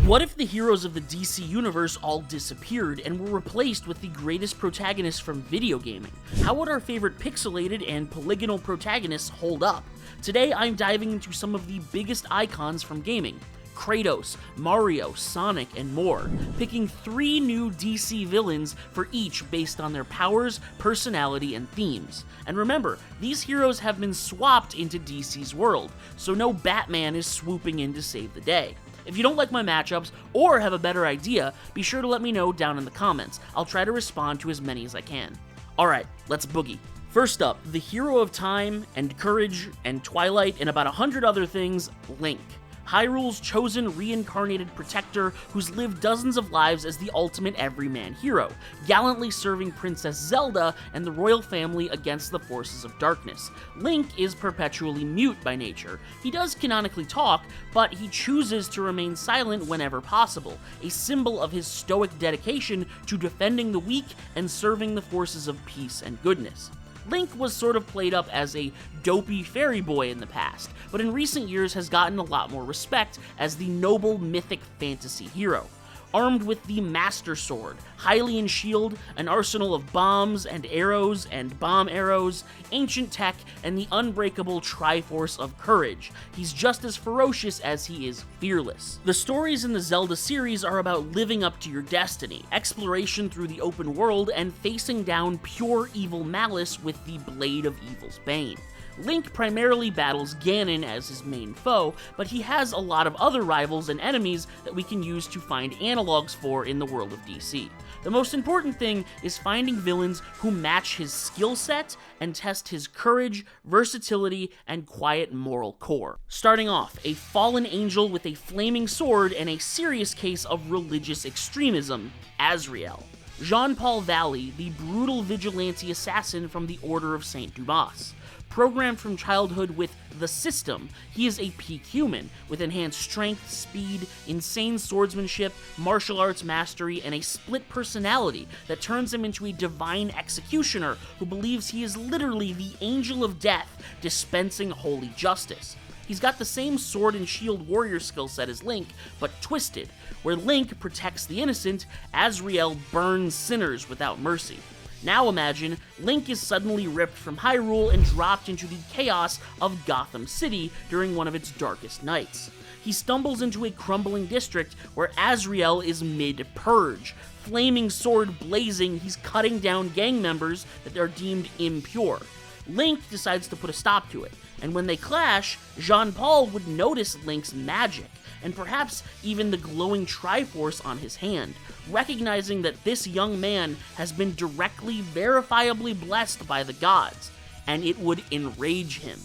What if the heroes of the DC universe all disappeared and were replaced with the greatest protagonists from video gaming? How would our favorite pixelated and polygonal protagonists hold up? Today I'm diving into some of the biggest icons from gaming: Kratos, Mario, Sonic, and more, picking 3 new DC villains for each based on their powers, personality, and themes. And remember, these heroes have been swapped into DC's world, so no Batman is swooping in to save the day. If you don't like my matchups or have a better idea, be sure to let me know down in the comments. I'll try to respond to as many as I can. Alright, let's boogie. First up, the hero of time and courage and Twilight and about 100 other things, Link. Hyrule's chosen reincarnated protector who's lived dozens of lives as the ultimate everyman hero, gallantly serving Princess Zelda and the royal family against the forces of darkness. Link is perpetually mute by nature. He does canonically talk, but he chooses to remain silent whenever possible, a symbol of his stoic dedication to defending the weak and serving the forces of peace and goodness. Link was sort of played up as a dopey fairy boy in the past, but in recent years has gotten a lot more respect as the noble mythic fantasy hero. Armed with the Master Sword, Hylian shield, an arsenal of bombs and arrows and bomb arrows, ancient tech, and the unbreakable Triforce of Courage, he's just as ferocious as he is fearless. The stories in the Zelda series are about living up to your destiny, exploration through the open world, and facing down pure evil malice with the Blade of Evil's Bane. Link primarily battles Ganon as his main foe, but he has a lot of other rivals and enemies that we can use to find analogs for in the world of DC. The most important thing is finding villains who match his skill set and test his courage, versatility, and quiet moral core. Starting off, a fallen angel with a flaming sword and a serious case of religious extremism, Azrael. Jean-Paul Valley, the brutal vigilante assassin from the Order of St. Dumas. Programmed from childhood with the System, he is a peak human, with enhanced strength, speed, insane swordsmanship, martial arts mastery, and a split personality that turns him into a divine executioner who believes he is literally the angel of death dispensing holy justice. He's got the same sword and shield warrior skill set as Link, but twisted. Where Link protects the innocent, Azrael burns sinners without mercy. Now imagine, Link is suddenly ripped from Hyrule and dropped into the chaos of Gotham City during one of its darkest nights. He stumbles into a crumbling district where Azrael is mid-purge. Flaming sword blazing, he's cutting down gang members that are deemed impure. Link decides to put a stop to it, and when they clash, Jean-Paul would notice Link's magic, and perhaps even the glowing Triforce on his hand, recognizing that this young man has been directly, verifiably blessed by the gods, and it would enrage him.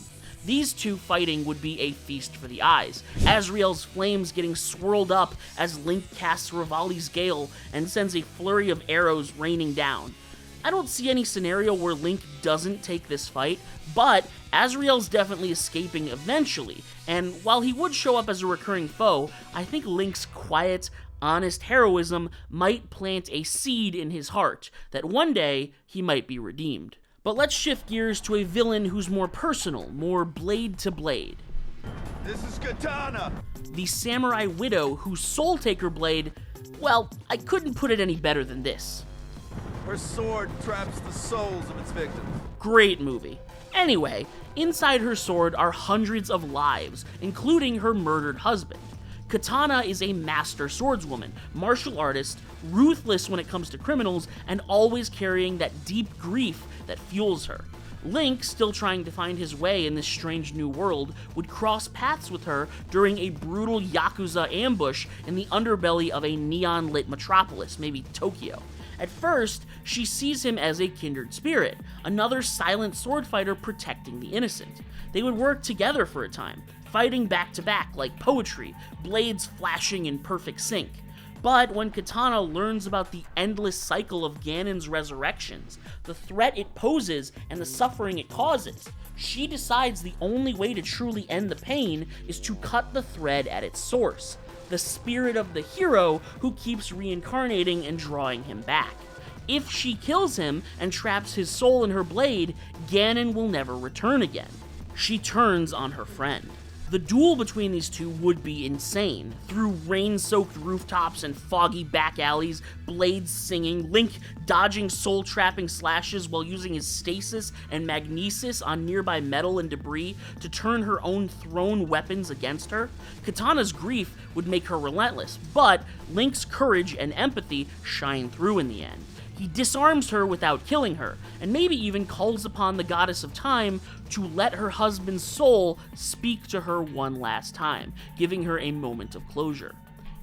These two fighting would be a feast for the eyes, Azrael's flames getting swirled up as Link casts Revali's Gale and sends a flurry of arrows raining down. I don't see any scenario where Link doesn't take this fight, but Azrael's definitely escaping eventually, and while he would show up as a recurring foe, I think Link's quiet, honest heroism might plant a seed in his heart that one day he might be redeemed. But let's shift gears to a villain who's more personal, more blade to blade. This is Katana! The Samurai Widow whose Soul Taker blade, well, I couldn't put it any better than this. Her sword traps the souls of its victims. Great movie. Anyway, inside her sword are hundreds of lives, including her murdered husband. Katana is a master swordswoman, martial artist, ruthless when it comes to criminals, and always carrying that deep grief that fuels her. Link, still trying to find his way in this strange new world, would cross paths with her during a brutal Yakuza ambush in the underbelly of a neon-lit metropolis, maybe Tokyo. At first, she sees him as a kindred spirit, another silent sword fighter protecting the innocent. They would work together for a time, fighting back to back like poetry, blades flashing in perfect sync. But when Katana learns about the endless cycle of Ganon's resurrections, the threat it poses, and the suffering it causes, she decides the only way to truly end the pain is to cut the thread at its source. The spirit of the hero who keeps reincarnating and drawing him back. If she kills him and traps his soul in her blade, Ganon will never return again. She turns on her friend. The duel between these two would be insane. Through rain-soaked rooftops and foggy back alleys, blades singing, Link dodging soul-trapping slashes while using his stasis and magnesis on nearby metal and debris to turn her own thrown weapons against her. Katana's grief would make her relentless, but Link's courage and empathy shine through in the end. He disarms her without killing her, and maybe even calls upon the goddess of time to let her husband's soul speak to her one last time, giving her a moment of closure.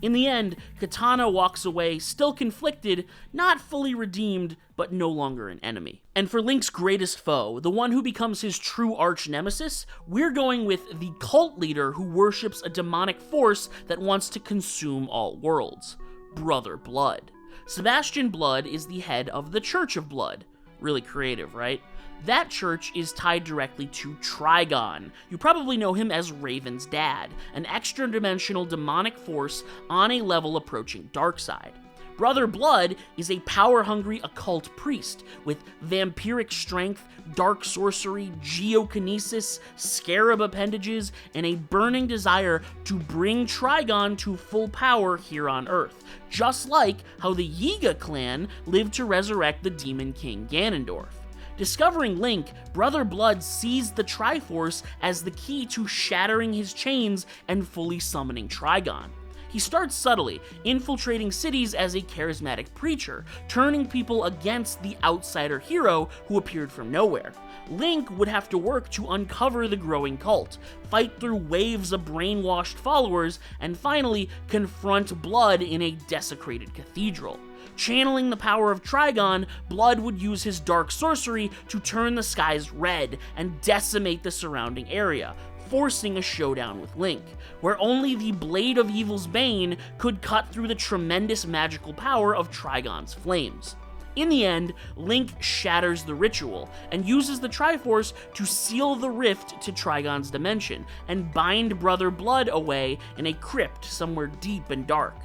In the end, Katana walks away still conflicted, not fully redeemed, but no longer an enemy. And for Link's greatest foe, the one who becomes his true arch-nemesis, we're going with the cult leader who worships a demonic force that wants to consume all worlds, Brother Blood. Sebastian Blood is the head of the Church of Blood. Really creative, right? That church is tied directly to Trigon. You probably know him as Raven's dad, an extra-dimensional demonic force on a level approaching Darkseid. Brother Blood is a power-hungry occult priest with vampiric strength, dark sorcery, geokinesis, scarab appendages, and a burning desire to bring Trigon to full power here on Earth, just like how the Yiga clan lived to resurrect the Demon King Ganondorf. Discovering Link, Brother Blood sees the Triforce as the key to shattering his chains and fully summoning Trigon. He starts subtly, infiltrating cities as a charismatic preacher, turning people against the outsider hero who appeared from nowhere. Link would have to work to uncover the growing cult, fight through waves of brainwashed followers, and finally confront Blood in a desecrated cathedral. Channeling the power of Trigon, Blood would use his dark sorcery to turn the skies red and decimate the surrounding area, forcing a showdown with Link, where only the Blade of Evil's Bane could cut through the tremendous magical power of Trigon's flames. In the end, Link shatters the ritual and uses the Triforce to seal the rift to Trigon's dimension and bind Brother Blood away in a crypt somewhere deep and dark.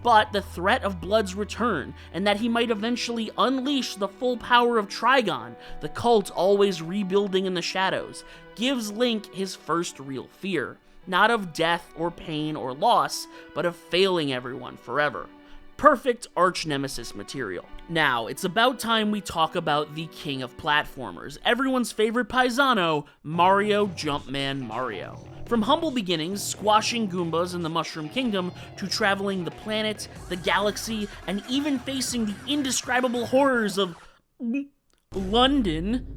But the threat of Blood's return, and that he might eventually unleash the full power of Trigon, the cult always rebuilding in the shadows, gives Link his first real fear, not of death or pain or loss, but of failing everyone forever. Perfect arch-nemesis material. Now, it's about time we talk about the king of platformers, everyone's favorite paisano, Mario Jumpman Mario. From humble beginnings, squashing Goombas in the Mushroom Kingdom, to traveling the planet, the galaxy, and even facing the indescribable horrors of London,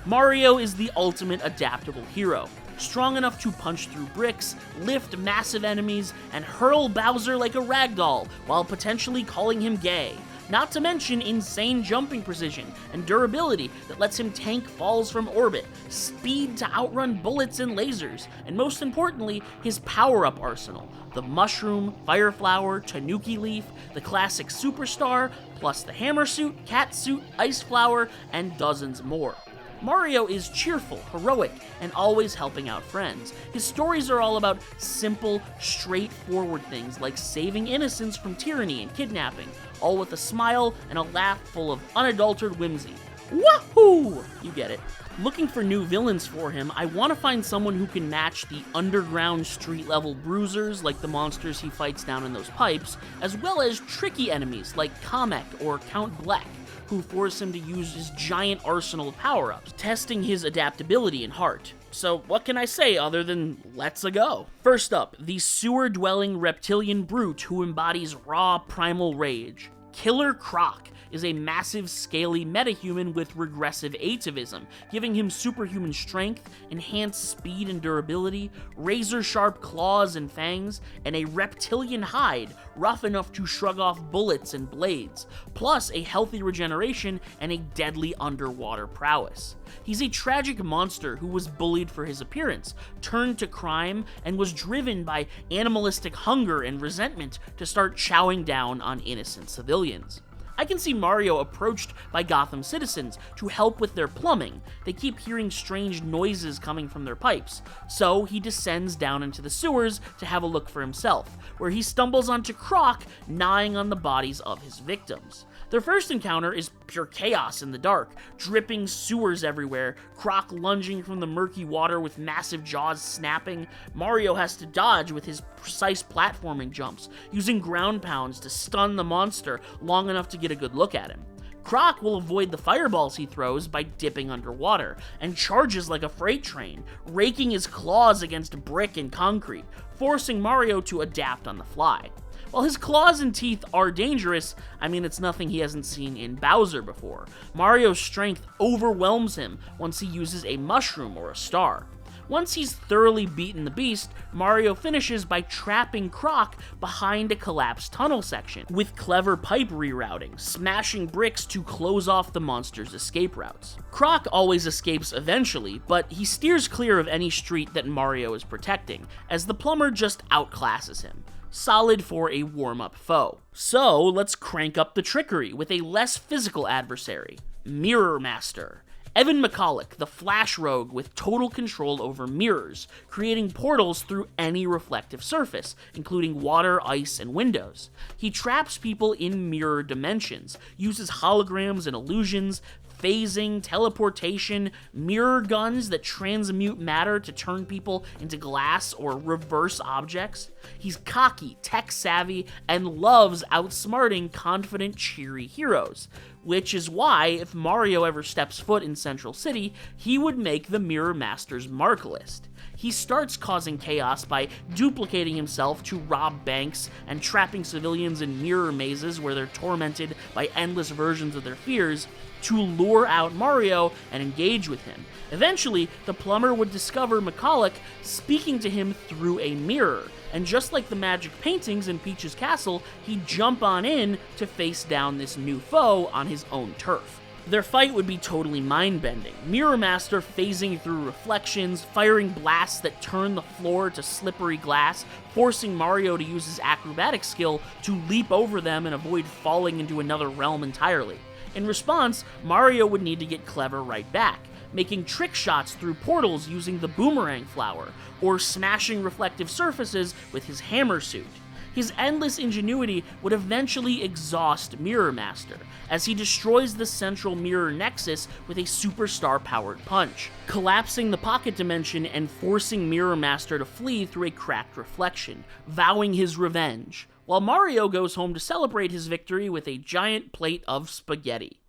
Mario is the ultimate adaptable hero. Strong enough to punch through bricks, lift massive enemies, and hurl Bowser like a ragdoll, while potentially calling him gay. Not to mention insane jumping precision and durability that lets him tank falls from orbit, speed to outrun bullets and lasers, and most importantly, his power-up arsenal. The Mushroom, Fire Flower, Tanuki Leaf, the classic Superstar, plus the Hammer Suit, Cat Suit, Ice Flower, and dozens more. Mario is cheerful, heroic, and always helping out friends. His stories are all about simple, straightforward things like saving innocents from tyranny and kidnapping, all with a smile and a laugh full of unadulterated whimsy. Wahoo! You get it. Looking for new villains for him, I want to find someone who can match the underground street-level bruisers like the monsters he fights down in those pipes, as well as tricky enemies like Kamek or Count Bleck, who force him to use his giant arsenal of power-ups, testing his adaptability and heart. So what can I say other than let's-a go? First up, the sewer-dwelling reptilian brute who embodies raw primal rage. Killer Croc is a massive, scaly metahuman with regressive atavism, giving him superhuman strength, enhanced speed and durability, razor-sharp claws and fangs, and a reptilian hide rough enough to shrug off bullets and blades, plus a healthy regeneration and a deadly underwater prowess. He's a tragic monster who was bullied for his appearance, turned to crime, and was driven by animalistic hunger and resentment to start chowing down on innocent civilians. I can see Mario approached by Gotham citizens to help with their plumbing. They keep hearing strange noises coming from their pipes, so he descends down into the sewers to have a look for himself, where he stumbles onto Croc gnawing on the bodies of his victims. Their first encounter is pure chaos in the dark, dripping sewers everywhere, Croc lunging from the murky water with massive jaws snapping. Mario has to dodge with his precise platforming jumps, using ground pounds to stun the monster long enough to get a good look at him. Croc will avoid the fireballs he throws by dipping underwater, and charges like a freight train, raking his claws against brick and concrete, forcing Mario to adapt on the fly. While his claws and teeth are dangerous, it's nothing he hasn't seen in Bowser before. Mario's strength overwhelms him once he uses a mushroom or a star. Once he's thoroughly beaten the beast, Mario finishes by trapping Croc behind a collapsed tunnel section, with clever pipe rerouting, smashing bricks to close off the monster's escape routes. Croc always escapes eventually, but he steers clear of any street that Mario is protecting, as the plumber just outclasses him. Solid for a warm-up foe. So let's crank up the trickery with a less physical adversary, Mirror Master. Evan McCulloch, the Flash Rogue with total control over mirrors, creating portals through any reflective surface, including water, ice, and windows. He traps people in mirror dimensions, uses holograms and illusions, phasing, teleportation, mirror guns that transmute matter to turn people into glass or reverse objects. He's cocky, tech-savvy, and loves outsmarting confident, cheery heroes, which is why, if Mario ever steps foot in Central City, he would make the Mirror Master's mark list. He starts causing chaos by duplicating himself to rob banks and trapping civilians in mirror mazes where they're tormented by endless versions of their fears, to lure out Mario and engage with him. Eventually, the plumber would discover McCulloch speaking to him through a mirror, and just like the magic paintings in Peach's castle, he'd jump on in to face down this new foe on his own turf. Their fight would be totally mind-bending. Mirror Master phasing through reflections, firing blasts that turn the floor to slippery glass, forcing Mario to use his acrobatic skill to leap over them and avoid falling into another realm entirely. In response, Mario would need to get clever right back, making trick shots through portals using the boomerang flower, or smashing reflective surfaces with his hammer suit. His endless ingenuity would eventually exhaust Mirror Master, as he destroys the central mirror nexus with a superstar-powered punch, collapsing the pocket dimension and forcing Mirror Master to flee through a cracked reflection, vowing his revenge, while Mario goes home to celebrate his victory with a giant plate of spaghetti.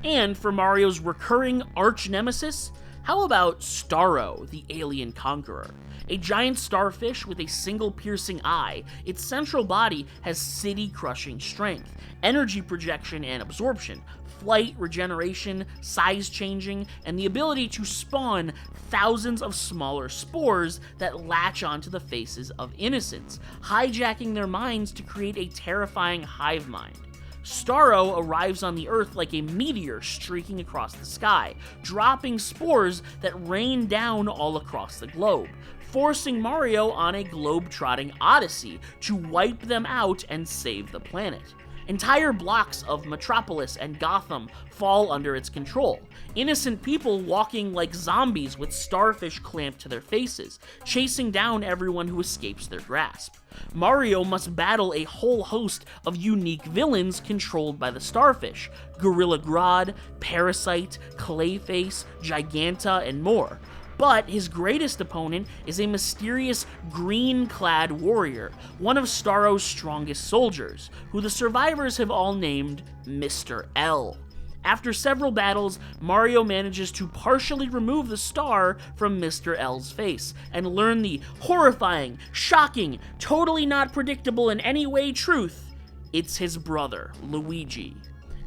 And for Mario's recurring arch-nemesis, how about Starro, the alien conqueror? A giant starfish with a single piercing eye, its central body has city-crushing strength, energy projection and absorption, flight, regeneration, size changing, and the ability to spawn thousands of smaller spores that latch onto the faces of innocents, hijacking their minds to create a terrifying hive mind. Starro arrives on the Earth like a meteor streaking across the sky, dropping spores that rain down all across the globe, forcing Mario on a globe-trotting odyssey to wipe them out and save the planet. Entire blocks of Metropolis and Gotham fall under its control. Innocent people walking like zombies with starfish clamped to their faces, chasing down everyone who escapes their grasp. Mario must battle a whole host of unique villains controlled by the starfish: Gorilla Grodd, Parasite, Clayface, Giganta, and more. But his greatest opponent is a mysterious green-clad warrior, one of Starro's strongest soldiers, who the survivors have all named Mr. L. After several battles, Mario manages to partially remove the star from Mr. L's face and learn the horrifying, shocking, totally not predictable in any way truth: it's his brother, Luigi.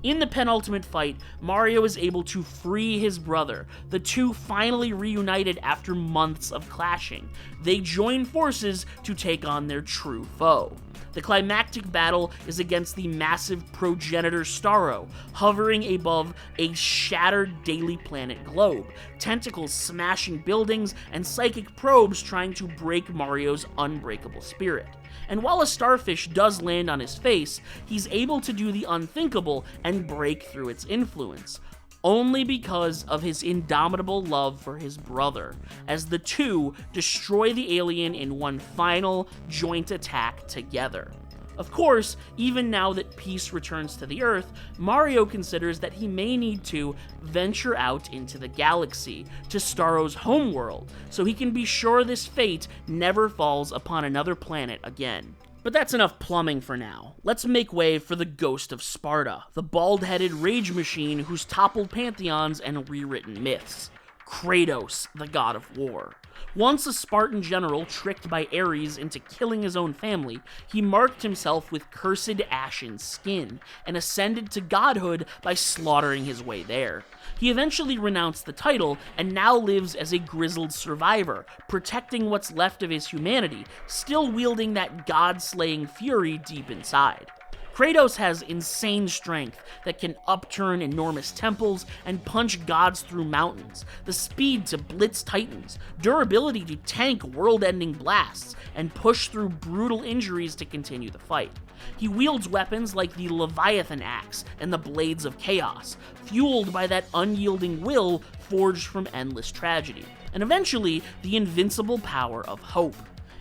In the penultimate fight, Mario is able to free his brother, the two finally reunited after months of clashing. They join forces to take on their true foe. The climactic battle is against the massive progenitor Starro, hovering above a shattered Daily Planet globe, tentacles smashing buildings and psychic probes trying to break Mario's unbreakable spirit. And while a starfish does land on his face, he's able to do the unthinkable and break through its influence, only because of his indomitable love for his brother, as the two destroy the alien in one final joint attack together. Of course, even now that peace returns to the Earth, Mario considers that he may need to venture out into the galaxy, to Starro's homeworld, so he can be sure this fate never falls upon another planet again. But that's enough plumbing for now. Let's make way for the Ghost of Sparta, the bald-headed rage machine who's toppled pantheons and rewritten myths. Kratos, the god of war. Once a Spartan general tricked by Ares into killing his own family, he marked himself with cursed ashen skin, and ascended to godhood by slaughtering his way there. He eventually renounced the title, and now lives as a grizzled survivor, protecting what's left of his humanity, still wielding that god-slaying fury deep inside. Kratos has insane strength that can upturn enormous temples and punch gods through mountains, the speed to blitz titans, durability to tank world-ending blasts, and push through brutal injuries to continue the fight. He wields weapons like the Leviathan Axe and the Blades of Chaos, fueled by that unyielding will forged from endless tragedy, and eventually the invincible power of hope.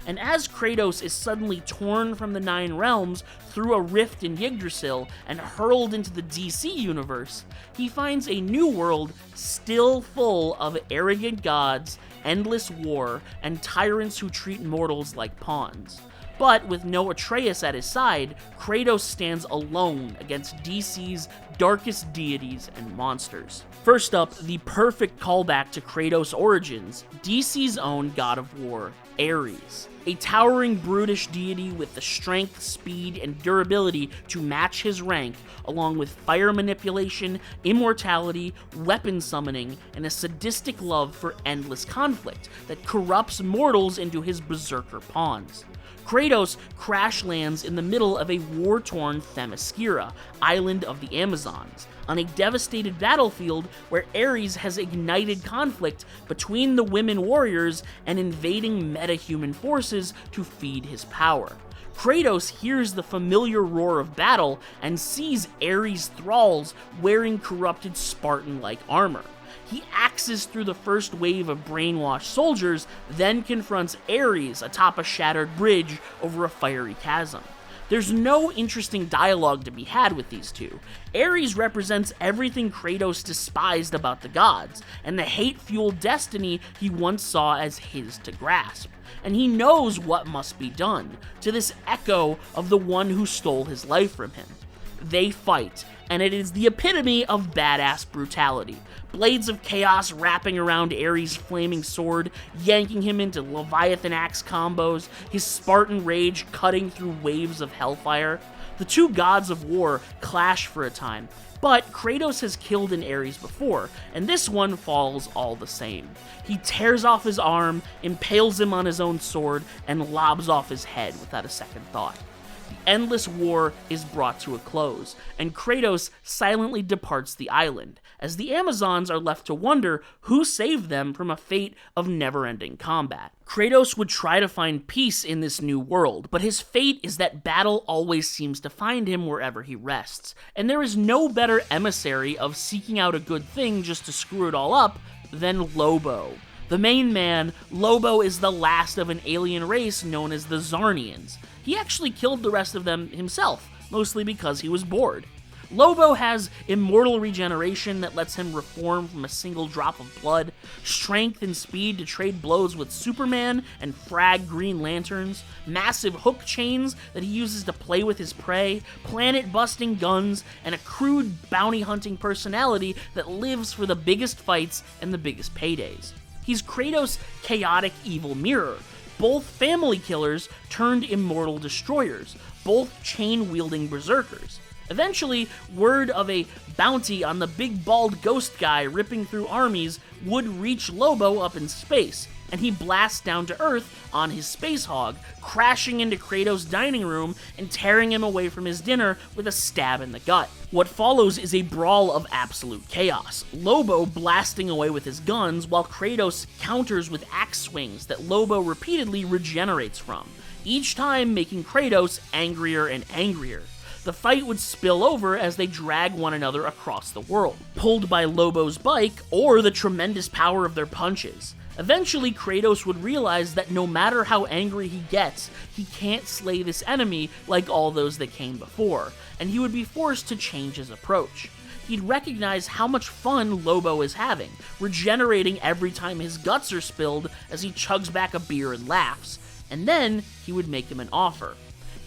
And as Kratos is suddenly torn from the Nine Realms through a rift in Yggdrasil and hurled into the DC universe, he finds a new world still full of arrogant gods, endless war, and tyrants who treat mortals like pawns. But with no Atreus at his side, Kratos stands alone against DC's darkest deities and monsters. First up, the perfect callback to Kratos' origins, DC's own god of war, Ares. A towering brutish deity with the strength, speed, and durability to match his rank, along with fire manipulation, immortality, weapon summoning, and a sadistic love for endless conflict that corrupts mortals into his berserker pawns. Kratos crash lands in the middle of a war-torn Themyscira, island of the Amazons, on a devastated battlefield where Ares has ignited conflict between the women warriors and invading meta-human forces to feed his power. Kratos hears the familiar roar of battle and sees Ares' thralls wearing corrupted Spartan-like armor. He axes through the first wave of brainwashed soldiers, then confronts Ares atop a shattered bridge over a fiery chasm. There's no interesting dialogue to be had with these two. Ares represents everything Kratos despised about the gods, and the hate-fueled destiny he once saw as his to grasp. And he knows what must be done, to this echo of the one who stole his life from him. They fight, and it is the epitome of badass brutality. Blades of Chaos wrapping around Ares' flaming sword, yanking him into Leviathan Axe combos, his Spartan rage cutting through waves of hellfire. The two gods of war clash for a time, but Kratos has killed an Ares before, and this one falls all the same. He tears off his arm, impales him on his own sword, and lobs off his head without a second thought. The endless war is brought to a close, and Kratos silently departs the island, as the Amazons are left to wonder who saved them from a fate of never-ending combat. Kratos would try to find peace in this new world, but his fate is that battle always seems to find him wherever he rests, and there is no better emissary of seeking out a good thing just to screw it all up than Lobo. The main man, Lobo, is the last of an alien race known as the Zarnians. He actually killed the rest of them himself, mostly because he was bored. Lobo has immortal regeneration that lets him reform from a single drop of blood, strength and speed to trade blows with Superman and frag Green Lanterns, massive hook chains that he uses to play with his prey, planet-busting guns, and a crude bounty-hunting personality that lives for the biggest fights and the biggest paydays. He's Kratos' chaotic evil mirror, both family killers turned immortal destroyers, both chain-wielding berserkers. Eventually, word of a bounty on the big bald ghost guy ripping through armies would reach Lobo up in space, and he blasts down to Earth on his space hog, crashing into Kratos' dining room and tearing him away from his dinner with a stab in the gut. What follows is a brawl of absolute chaos, Lobo blasting away with his guns while Kratos counters with axe swings that Lobo repeatedly regenerates from. each time making Kratos angrier and angrier. The fight would spill over as they drag one another across the world, pulled by Lobo's bike or the tremendous power of their punches. Eventually, Kratos would realize that no matter how angry he gets, he can't slay this enemy like all those that came before, and he would be forced to change his approach. He'd recognize how much fun Lobo is having, regenerating every time his guts are spilled as he chugs back a beer and laughs, and then he would make him an offer.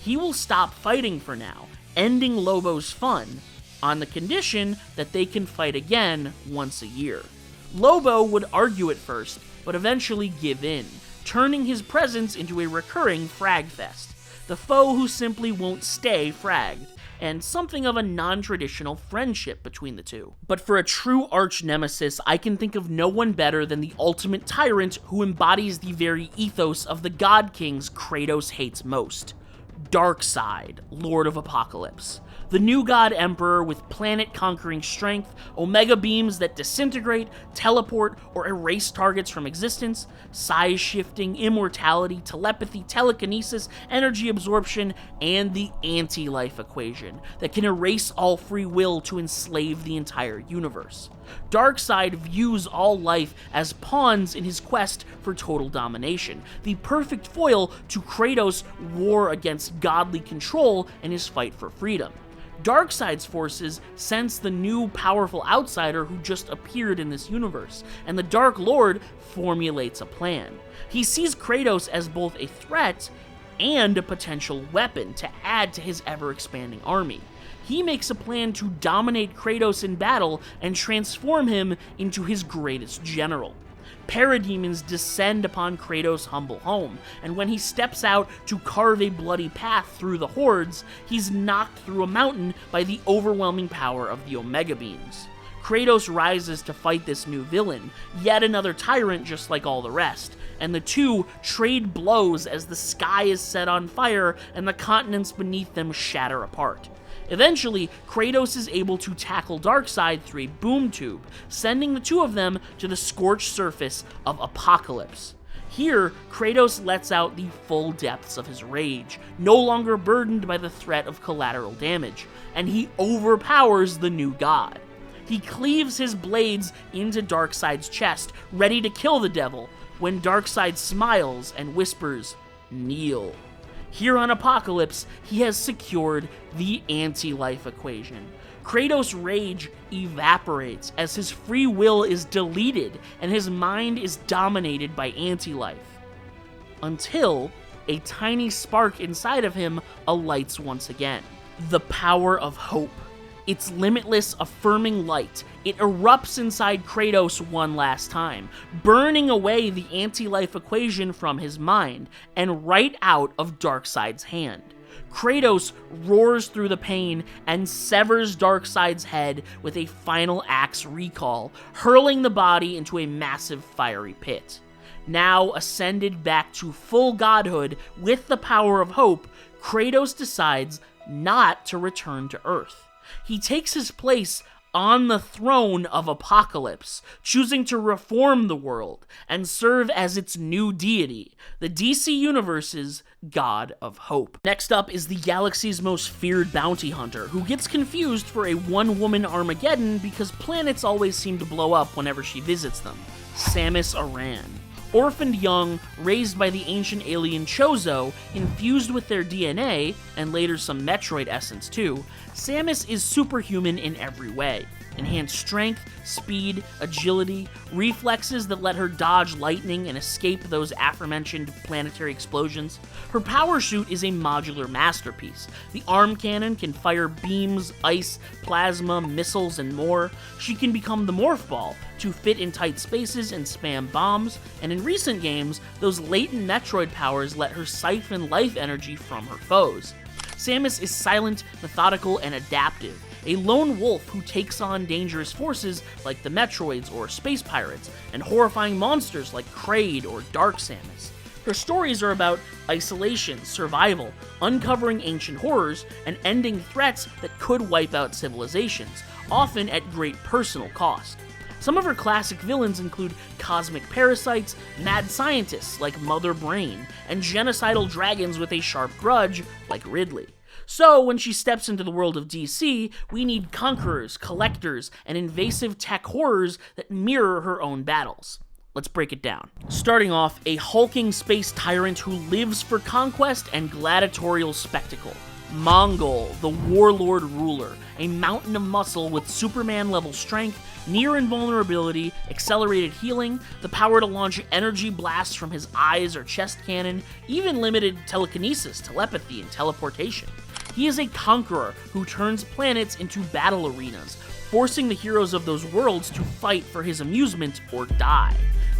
He will stop fighting for now, ending Lobo's fun, on the condition that they can fight again once a year. Lobo would argue at first, but eventually give in, turning his presence into a recurring fragfest, the foe who simply won't stay fragged, and something of a non-traditional friendship between the two. But for a true arch-nemesis, I can think of no one better than the ultimate tyrant who embodies the very ethos of the God Kings Kratos hates most. Darkseid, Lord of Apocalypse. The new god emperor with planet-conquering strength, omega beams that disintegrate, teleport, or erase targets from existence, size-shifting, immortality, telepathy, telekinesis, energy absorption, and the anti-life equation that can erase all free will to enslave the entire universe. Darkseid views all life as pawns in his quest for total domination, the perfect foil to Kratos' war against godly control and his fight for freedom. Darkseid's forces sense the new powerful outsider who just appeared in this universe, and the Dark Lord formulates a plan. He sees Kratos as both a threat and a potential weapon to add to his ever-expanding army. He makes a plan to dominate Kratos in battle and transform him into his greatest general. Parademons descend upon Kratos' humble home, and when he steps out to carve a bloody path through the hordes, he's knocked through a mountain by the overwhelming power of the Omega Beams. Kratos rises to fight this new villain, yet another tyrant just like all the rest, and the two trade blows as the sky is set on fire and the continents beneath them shatter apart. Eventually, Kratos is able to tackle Darkseid through a boom tube, sending the two of them to the scorched surface of Apocalypse. Here, Kratos lets out the full depths of his rage, no longer burdened by the threat of collateral damage, and he overpowers the new god. He cleaves his blades into Darkseid's chest, ready to kill the devil, when Darkseid smiles and whispers, "Kneel." Here on Apocalypse, he has secured the anti-life equation. Kratos' rage evaporates as his free will is deleted and his mind is dominated by anti-life. Until a tiny spark inside of him alights once again. The power of hope. Its limitless, affirming light. It erupts inside Kratos one last time, burning away the anti-life equation from his mind, and right out of Darkseid's hand. Kratos roars through the pain and severs Darkseid's head with a final axe recall, hurling the body into a massive fiery pit. Now ascended back to full godhood with the power of hope, Kratos decides not to return to Earth. He takes his place on the throne of Apocalypse, choosing to reform the world and serve as its new deity, the DC Universe's God of Hope. Next up is the galaxy's most feared bounty hunter, who gets confused for a one-woman Armageddon because planets always seem to blow up whenever she visits them. Samus Aran. Orphaned young, raised by the ancient alien Chozo, infused with their DNA, and later some Metroid essence too, Samus is superhuman in every way. Enhanced strength, speed, agility, reflexes that let her dodge lightning and escape those aforementioned planetary explosions. Her power chute is a modular masterpiece. The arm cannon can fire beams, ice, plasma, missiles, and more. She can become the Morph Ball to fit in tight spaces and spam bombs, and in recent games, those latent Metroid powers let her siphon life energy from her foes. Samus is silent, methodical, and adaptive, a lone wolf who takes on dangerous forces like the Metroids or space pirates, and horrifying monsters like Kraid or Dark Samus. Her stories are about isolation, survival, uncovering ancient horrors, and ending threats that could wipe out civilizations, often at great personal cost. Some of her classic villains include cosmic parasites, mad scientists like Mother Brain, and genocidal dragons with a sharp grudge like Ridley. So, when she steps into the world of DC, we need conquerors, collectors, and invasive tech horrors that mirror her own battles. Let's break it down. Starting off, a hulking space tyrant who lives for conquest and gladiatorial spectacle. Mongol, the warlord ruler, a mountain of muscle with Superman-level strength, near invulnerability, accelerated healing, the power to launch energy blasts from his eyes or chest cannon, even limited telekinesis, telepathy, and teleportation. He is a conqueror who turns planets into battle arenas, forcing the heroes of those worlds to fight for his amusement or die.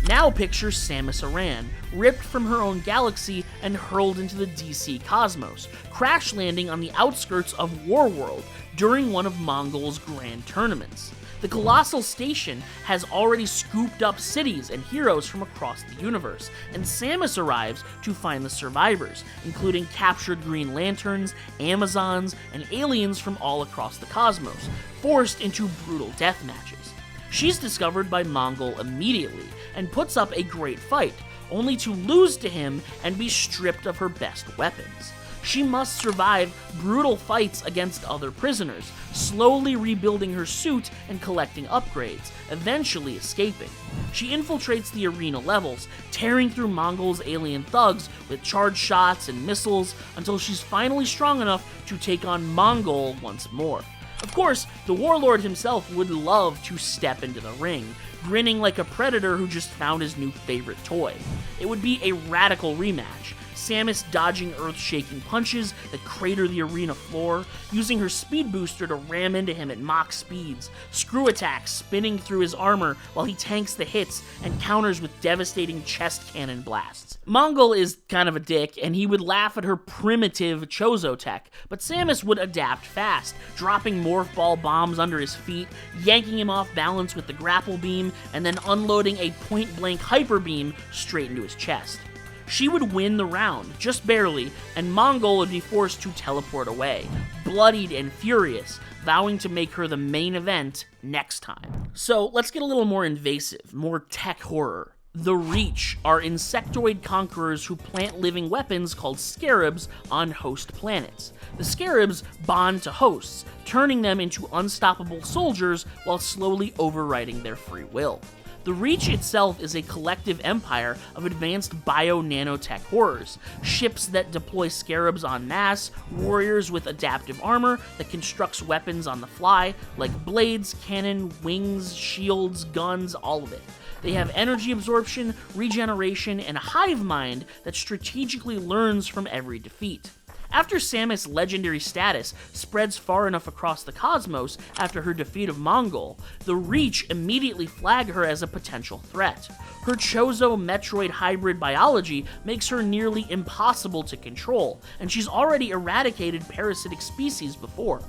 Now picture Samus Aran, ripped from her own galaxy and hurled into the DC cosmos, crash landing on the outskirts of Warworld during one of Mongol's grand tournaments. The colossal station has already scooped up cities and heroes from across the universe, and Samus arrives to find the survivors, including captured Green Lanterns, Amazons, and aliens from all across the cosmos, forced into brutal death matches. She's discovered by Mongol immediately, and puts up a great fight, only to lose to him and be stripped of her best weapons. She must survive brutal fights against other prisoners, slowly rebuilding her suit and collecting upgrades, eventually escaping. She infiltrates the arena levels, tearing through Mongol's alien thugs with charged shots and missiles until she's finally strong enough to take on Mongol once more. Of course, the warlord himself would love to step into the ring, grinning like a predator who just found his new favorite toy. It would be a radical rematch, Samus dodging earth-shaking punches that crater the arena floor, using her speed booster to ram into him at Mach speeds, screw attacks spinning through his armor while he tanks the hits and counters with devastating chest cannon blasts. Mongol is kind of a dick, and he would laugh at her primitive Chozo tech, but Samus would adapt fast, dropping morph ball bombs under his feet, yanking him off balance with the grapple beam, and then unloading a point-blank hyper beam straight into his chest. She would win the round, just barely, and Mongol would be forced to teleport away, bloodied and furious, vowing to make her the main event next time. So let's get a little more invasive, more tech horror. The Reach are insectoid conquerors who plant living weapons called scarabs on host planets. The scarabs bond to hosts, turning them into unstoppable soldiers while slowly overriding their free will. The Reach itself is a collective empire of advanced bio-nanotech horrors, ships that deploy scarabs en masse, warriors with adaptive armor that constructs weapons on the fly, like blades, cannon, wings, shields, guns, all of it. They have energy absorption, regeneration, and a hive mind that strategically learns from every defeat. After Samus' legendary status spreads far enough across the cosmos after her defeat of Mongol, the Reach immediately flag her as a potential threat. Her Chozo Metroid hybrid biology makes her nearly impossible to control, and she's already eradicated parasitic species before.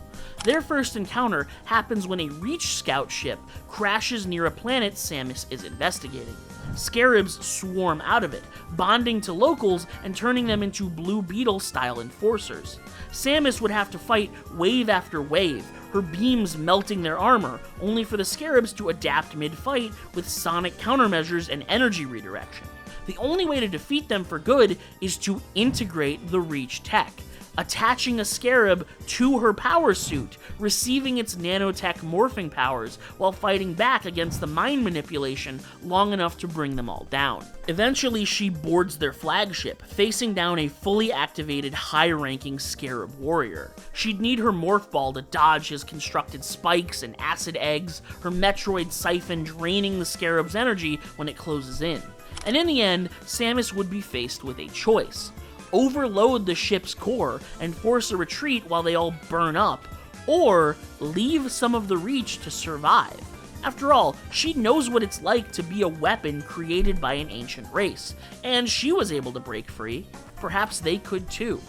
Their first encounter happens when a Reach scout ship crashes near a planet Samus is investigating. Scarabs swarm out of it, bonding to locals and turning them into Blue Beetle-style enforcers. Samus would have to fight wave after wave, her beams melting their armor, only for the Scarabs to adapt mid-fight with sonic countermeasures and energy redirection. The only way to defeat them for good is to integrate the Reach tech, attaching a Scarab to her power suit, receiving its nanotech morphing powers while fighting back against the mind manipulation long enough to bring them all down. Eventually, she boards their flagship, facing down a fully activated high-ranking Scarab warrior. She'd need her morph ball to dodge his constructed spikes and acid eggs, her Metroid siphon draining the Scarab's energy when it closes in. And in the end, Samus would be faced with a choice: overload the ship's core and force a retreat while they all burn up, or leave some of the Reach to survive. After all, she knows what it's like to be a weapon created by an ancient race, and she was able to break free. Perhaps they could too.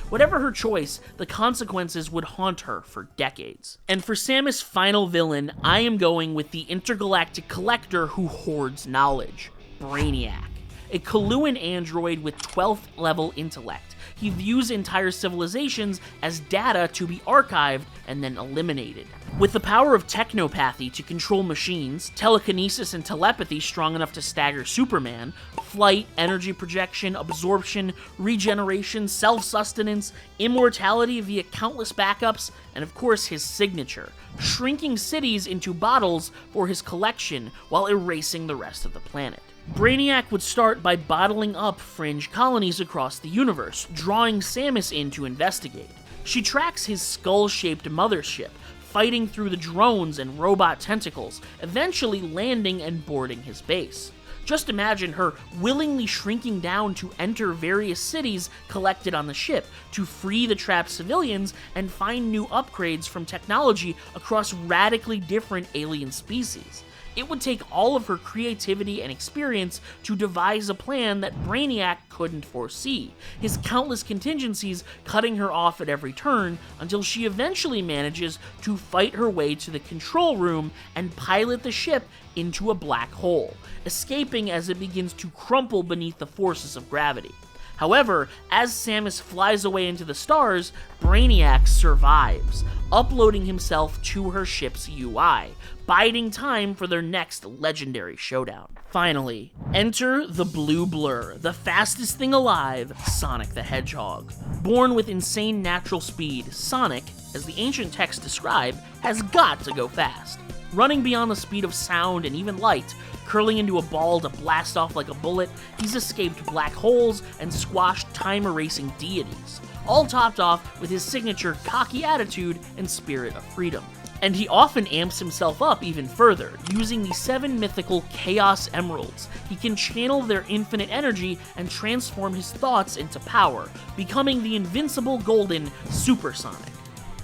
Whatever her choice, the consequences would haunt her for decades. And for Samus' final villain, I am going with the intergalactic collector who hoards knowledge, Brainiac. A Kaluan android with 12th level intellect. He views entire civilizations as data to be archived and then eliminated. With the power of technopathy to control machines, telekinesis and telepathy strong enough to stagger Superman, flight, energy projection, absorption, regeneration, self-sustenance, immortality via countless backups, and of course his signature, shrinking cities into bottles for his collection while erasing the rest of the planet. Brainiac would start by bottling up fringe colonies across the universe, drawing Samus in to investigate. She tracks his skull-shaped mothership, fighting through the drones and robot tentacles, eventually landing and boarding his base. Just imagine her willingly shrinking down to enter various cities collected on the ship to free the trapped civilians and find new upgrades from technology across radically different alien species. It would take all of her creativity and experience to devise a plan that Brainiac couldn't foresee, his countless contingencies cutting her off at every turn until she eventually manages to fight her way to the control room and pilot the ship into a black hole, escaping as it begins to crumple beneath the forces of gravity. However, as Samus flies away into the stars, Brainiac survives, uploading himself to her ship's UI, biding time for their next legendary showdown. Finally, enter the Blue Blur, the fastest thing alive, Sonic the Hedgehog. Born with insane natural speed, Sonic, as the ancient texts describe, has got to go fast. Running beyond the speed of sound and even light, curling into a ball to blast off like a bullet, he's escaped black holes and squashed time-erasing deities, all topped off with his signature cocky attitude and spirit of freedom. And he often amps himself up even further, using the 7 mythical Chaos Emeralds. He can channel their infinite energy and transform his thoughts into power, becoming the invincible golden Super Sonic.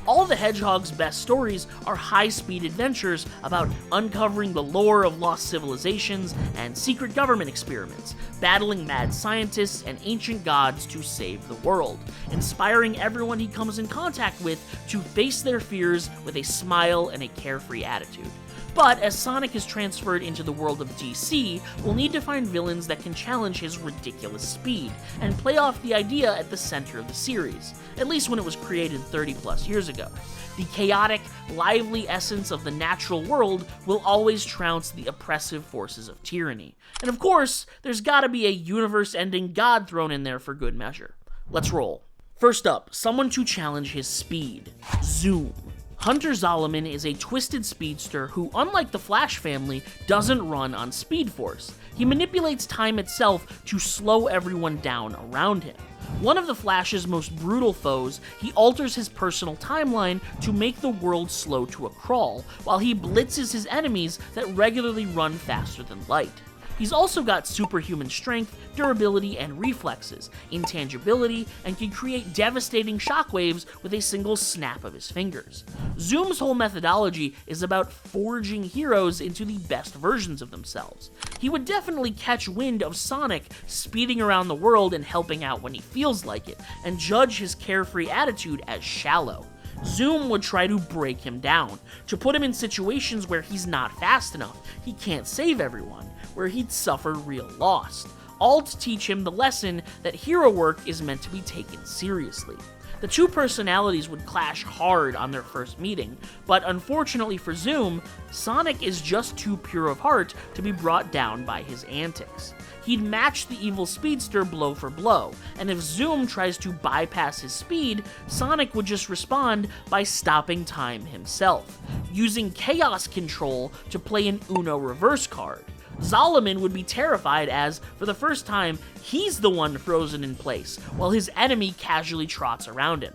All the Hedgehog's best stories are high-speed adventures about uncovering the lore of lost civilizations and secret government experiments, battling mad scientists and ancient gods to save the world, inspiring everyone he comes in contact with to face their fears with a smile and a carefree attitude. But as Sonic is transferred into the world of DC, we'll need to find villains that can challenge his ridiculous speed, and play off the idea at the center of the series, at least when it was created 30 plus years ago. The chaotic, lively essence of the natural world will always trounce the oppressive forces of tyranny. And of course, there's gotta be a universe-ending god thrown in there for good measure. Let's roll. First up, someone to challenge his speed. Zoom. Hunter Zolomon is a twisted speedster who, unlike the Flash family, doesn't run on Speed Force. He manipulates time itself to slow everyone down around him. One of the Flash's most brutal foes, he alters his personal timeline to make the world slow to a crawl, while he blitzes his enemies that regularly run faster than light. He's also got superhuman strength, durability, and reflexes, intangibility, and can create devastating shockwaves with a single snap of his fingers. Zoom's whole methodology is about forging heroes into the best versions of themselves. He would definitely catch wind of Sonic speeding around the world and helping out when he feels like it, and judge his carefree attitude as shallow. Zoom would try to break him down, to put him in situations where he's not fast enough, he can't save everyone, where he'd suffer real loss, all to teach him the lesson that hero work is meant to be taken seriously. The two personalities would clash hard on their first meeting, but unfortunately for Zoom, Sonic is just too pure of heart to be brought down by his antics. He'd match the evil speedster blow for blow, and if Zoom tries to bypass his speed, Sonic would just respond by stopping time himself, using Chaos Control to play an Uno reverse card. Zolomon would be terrified as, for the first time, he's the one frozen in place, while his enemy casually trots around him.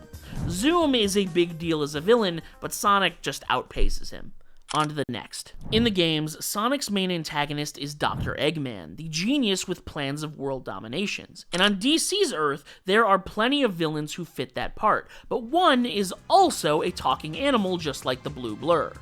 Zoom is a big deal as a villain, but Sonic just outpaces him. On to the next. In the games, Sonic's main antagonist is Dr. Eggman, the genius with plans of world dominations. And on DC's Earth, there are plenty of villains who fit that part, but one is also a talking animal just like the Blue Blur.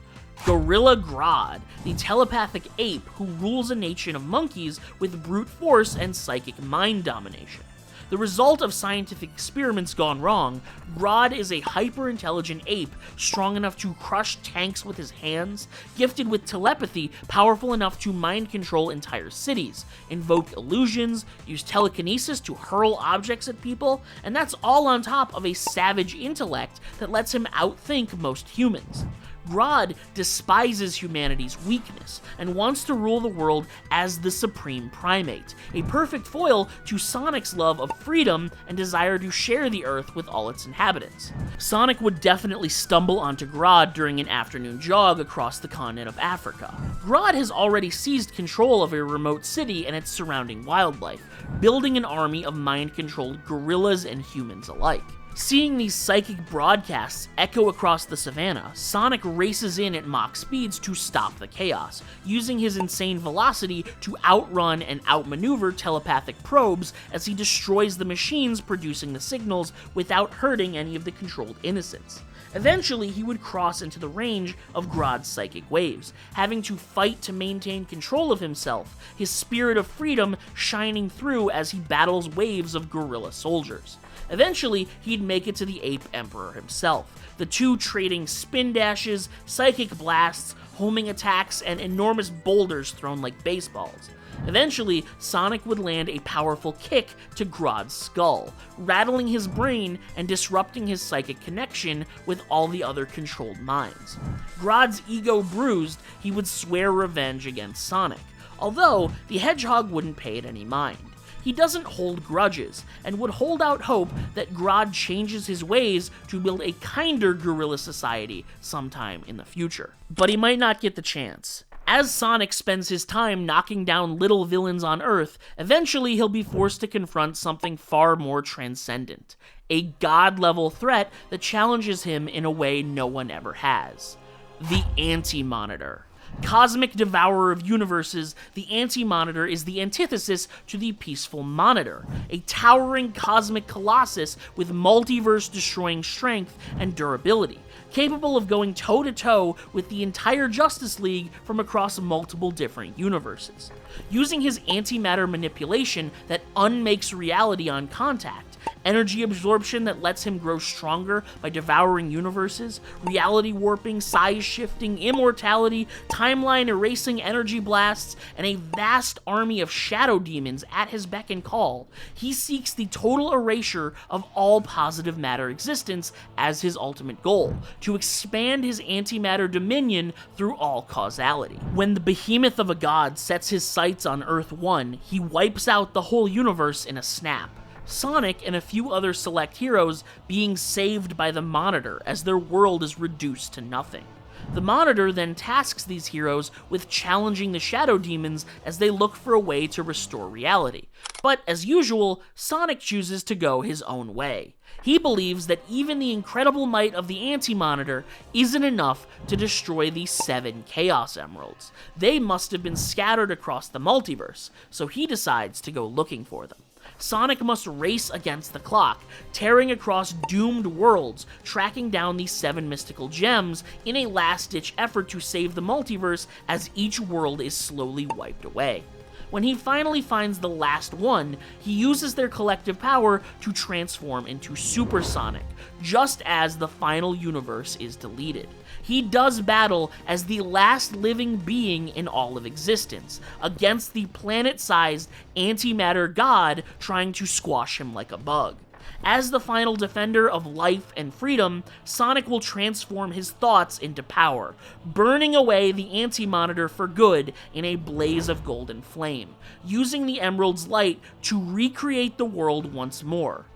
Gorilla Grodd, the telepathic ape who rules a nation of monkeys with brute force and psychic mind domination. The result of scientific experiments gone wrong, Grodd is a hyper-intelligent ape strong enough to crush tanks with his hands, gifted with telepathy powerful enough to mind control entire cities, invoke illusions, use telekinesis to hurl objects at people, and that's all on top of a savage intellect that lets him outthink most humans. Grodd despises humanity's weakness and wants to rule the world as the supreme primate, a perfect foil to Sonic's love of freedom and desire to share the Earth with all its inhabitants. Sonic would definitely stumble onto Grodd during an afternoon jog across the continent of Africa. Grodd has already seized control of a remote city and its surrounding wildlife, building an army of mind-controlled gorillas and humans alike. Seeing these psychic broadcasts echo across the savannah, Sonic races in at Mach speeds to stop the chaos, using his insane velocity to outrun and outmaneuver telepathic probes as he destroys the machines producing the signals without hurting any of the controlled innocents. Eventually, he would cross into the range of Grodd's psychic waves, having to fight to maintain control of himself, his spirit of freedom shining through as he battles waves of gorilla soldiers. Eventually, he'd make it to the Ape Emperor himself, the two trading spin dashes, psychic blasts, homing attacks, and enormous boulders thrown like baseballs. Eventually, Sonic would land a powerful kick to Grodd's skull, rattling his brain and disrupting his psychic connection with all the other controlled minds. Grodd's ego bruised, he would swear revenge against Sonic, although the Hedgehog wouldn't pay it any mind. He doesn't hold grudges, and would hold out hope that Grodd changes his ways to build a kinder gorilla society sometime in the future. But he might not get the chance. As Sonic spends his time knocking down little villains on Earth, eventually he'll be forced to confront something far more transcendent. A god-level threat that challenges him in a way no one ever has. The Anti-Monitor. Cosmic devourer of universes, the Anti-Monitor is the antithesis to the peaceful Monitor, a towering cosmic colossus with multiverse-destroying strength and durability, capable of going toe-to-toe with the entire Justice League from across multiple different universes. Using his antimatter manipulation that unmakes reality on contact, energy absorption that lets him grow stronger by devouring universes, reality warping, size shifting, immortality, timeline erasing energy blasts, and a vast army of shadow demons at his beck and call, he seeks the total erasure of all positive matter existence as his ultimate goal, to expand his antimatter dominion through all causality. When the behemoth of a god sets his sights on Earth 1, he wipes out the whole universe in a snap. Sonic and a few other select heroes being saved by the Monitor as their world is reduced to nothing. The Monitor then tasks these heroes with challenging the Shadow Demons as they look for a way to restore reality. But as usual, Sonic chooses to go his own way. He believes that even the incredible might of the Anti-Monitor isn't enough to destroy the 7 Chaos Emeralds. They must have been scattered across the multiverse, so he decides to go looking for them. Sonic must race against the clock, tearing across doomed worlds, tracking down these 7 mystical gems in a last-ditch effort to save the multiverse as each world is slowly wiped away. When he finally finds the last one, he uses their collective power to transform into Super Sonic, just as the final universe is deleted. He does battle as the last living being in all of existence, against the planet-sized antimatter god trying to squash him like a bug. As the final defender of life and freedom, Sonic will transform his thoughts into power, burning away the Anti-Monitor for good in a blaze of golden flame, using the Emerald's light to recreate the world once more.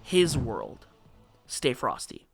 His world. Stay frosty.